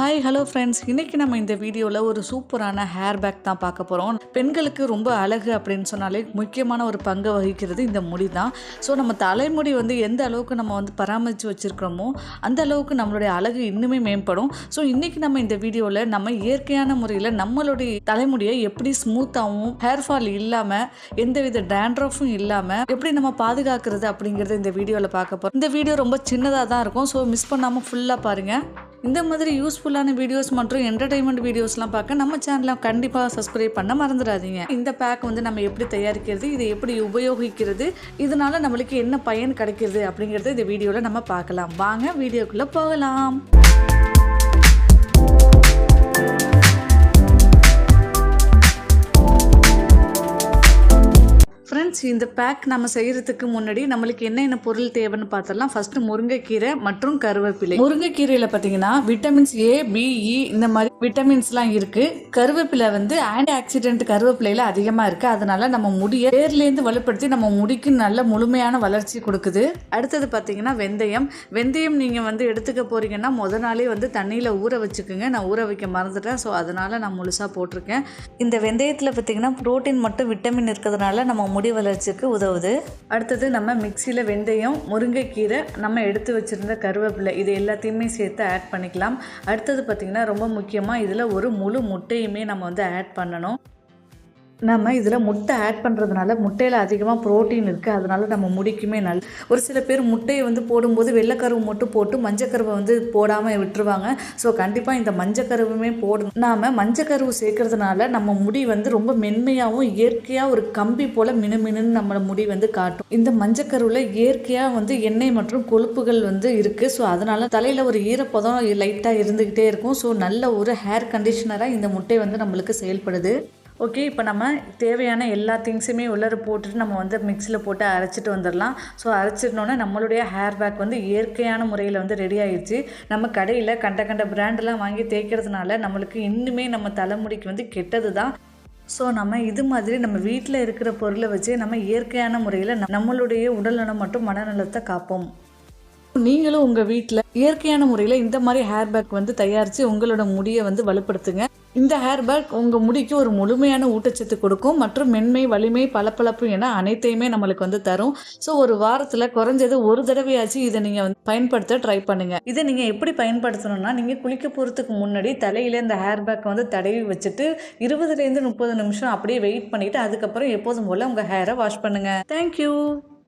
Hi hello friends, இன்றைக்கி நம்ம இந்த வீடியோவில் ஒரு சூப்பரான ஹேர் பேக் தான் பார்க்க போகிறோம். பெண்களுக்கு ரொம்ப அழகு அப்படின்னு சொன்னாலே முக்கியமான ஒரு பங்கை வகிக்கிறது இந்த முடி தான். ஸோ நம்ம தலைமுடி எந்த அளவுக்கு நம்ம பராமரித்து வச்சுருக்கிறோமோ அந்த அளவுக்கு நம்மளுடைய அழகு இன்னுமே மேம்படும். ஸோ இன்றைக்கி நம்ம இந்த வீடியோவில் நம்ம இயற்கையான முறையில் நம்மளுடைய தலைமுடியை எப்படி ஸ்மூத்தாகவும் ஹேர் ஃபால் இல்லாமல் எந்தவித டேண்ட்ரஃபும் இல்லாமல் எப்படி நம்ம பாதுகாக்கிறது அப்படிங்கிறத இந்த வீடியோவில் பார்க்க போகிறோம். இந்த வீடியோ ரொம்ப சின்னதாக தான் இருக்கும். ஸோ மிஸ் பண்ணாமல் ஃபுல்லாக பாருங்கள். இந்த மாதிரி யூஸ்ஃபுல்லான வீடியோஸ் மற்றும் என்டர்டைன்மெண்ட் வீடியோஸ்லாம் பார்க்க நம்ம சேனலை கண்டிப்பாக சப்ஸ்கிரைப் பண்ண மறந்துடாதீங்க. இந்த பேக் நம்ம எப்படி தயாரிக்கிறது, இதை எப்படி உபயோகிக்கிறது, இதனால நம்மளுக்கு என்ன பயன் கிடைக்கிறது அப்படிங்கிறத இந்த வீடியோவில் நம்ம பார்க்கலாம். வாங்க வீடியோக்குள்ளே போகலாம். ஃப்ரெண்ட்ஸ், இந்த பேக் நம்ம செய்கிறதுக்கு முன்னாடி நம்மளுக்கு என்னென்ன பொருள் தேவைன்னு பார்த்தலாம். ஃபஸ்ட்டு முருங்கைக்கீரை மற்றும் கருவேப்பிலை. முருங்கைக்கீரையில் பார்த்தீங்கன்னா விட்டமின்ஸ் ஏ, பி, இ இந்த மாதிரி விட்டமின்ஸ்லாம் இருக்குது. கருவேப்பிலை ஆன்டி ஆக்சிடென்ட் கருவேப்பிலையில் அதிகமாக இருக்குது. அதனால நம்ம முடியை வேர்லேருந்து வலுப்படுத்தி நம்ம முடிக்கு நல்ல முழுமையான வளர்ச்சி கொடுக்குது. அடுத்தது பார்த்தீங்கன்னா வெந்தயம். வெந்தயம் நீங்கள் எடுத்துக்க போகிறீங்கன்னா முத நாளே தண்ணியில் ஊற வச்சுக்கோங்க. நான் ஊற வைக்க மறந்துட்டேன். ஸோ அதனால் நான் முழுசாக போட்டிருக்கேன். இந்த வெந்தயத்தில் பார்த்தீங்கன்னா ப்ரோட்டீன் மட்டும் விட்டமின் இருக்கிறதுனால நம்ம முடி வளர்ச்சிக்கு உதவுது. அடுத்தது நம்ம மிக்சியில் வெந்தயம், முருங்கைக்கீரை, நம்ம எடுத்து வச்சுருந்த கருவேப்பிலை இது எல்லாத்தையுமே சேர்த்து ஆட் பண்ணிக்கலாம். அடுத்தது பார்த்திங்கன்னா ரொம்ப முக்கியமாக இதில் ஒரு முழு முட்டையுமே நம்ம ஆட் பண்ணணும். நம்ம இதில் முட்டை ஆட் பண்ணுறதுனால முட்டையில் அதிகமாக ப்ரோட்டீன் இருக்குது. அதனால நம்ம முடிக்குமே நல்ல. ஒரு சில பேர் முட்டையை போடும்போது வெள்ளைக்கருவு மட்டும் போட்டு மஞ்சக்கருவை போடாமல் விட்டுருவாங்க. ஸோ கண்டிப்பாக இந்த மஞ்சக்கருவுமே போடணும். நாம் மஞ்சக்கருவு சேர்க்கறதுனால நம்ம முடி ரொம்ப மென்மையாகவும் இயற்கையாக ஒரு கம்பி போல் மினுமினுன்னு நம்ம முடி காட்டும். இந்த மஞ்சக்கருவில் இயற்கையாக எண்ணெய் மற்றும் கொழுப்புகள் இருக்குது. ஸோ அதனால் தலையில் ஒரு ஈரப்பதம் லைட்டாக இருந்துக்கிட்டே இருக்கும். ஸோ நல்ல ஒரு ஹேர் கண்டிஷனராக இந்த முட்டை நம்மளுக்கு செயல்படுது. ஓகே, இப்போ நம்ம தேவையான எல்லா திங்ஸுமே உள்ளே போட்டுட்டு நம்ம மிக்சியில் போட்டு அரைச்சிட்டு வந்துடலாம். ஸோ அரைச்சிட்டோன்னே நம்மளுடைய ஹேர் பேக் இயற்கையான முறையில் ரெடி ஆகிடுச்சு. நம்ம கடையில் கண்ட பிராண்டெலாம் வாங்கி தேய்க்கிறதுனால நம்மளுக்கு இன்னுமே நம்ம தலைமுடிக்கு கெட்டது தான். ஸோ நம்ம இது மாதிரி நம்ம வீட்டில் இருக்கிற பொருளை வச்சு நம்ம இயற்கையான முறையில் நம்மளுடைய உடல்நலம் மற்றும் மனநலத்தை காப்போம். நீங்களும் உங்கள் வீட்டில் இயற்கையான முறையில் இந்த மாதிரி ஹேர் பேக் தயாரித்து உங்களோட முடியை வலுப்படுத்துங்க. இந்த ஹேர் பேக் உங்கள் முடிக்கு ஒரு முழுமையான ஊட்டச்சத்து கொடுக்கும் மற்றும் மென்மை, வலிமை, பளபளப்பு என அனைத்தையுமே நம்மளுக்கு தரும். ஸோ ஒரு வாரத்தில் குறைஞ்சது ஒரு தடவையாச்சு இதை நீங்கள் பயன்படுத்த ட்ரை பண்ணுங்கள். இதை நீங்கள் எப்படி பயன்படுத்தணும்னா, நீங்கள் குளிக்க போகிறதுக்கு முன்னாடி தலையில் இந்த ஹேர் பேக் தடவி வச்சுட்டு 20 to 30 நிமிஷம் அப்படியே வெயிட் பண்ணிவிட்டு அதுக்கப்புறம் எப்போதும் போல் உங்கள் ஹேரை வாஷ் பண்ணுங்கள். தேங்க்யூ.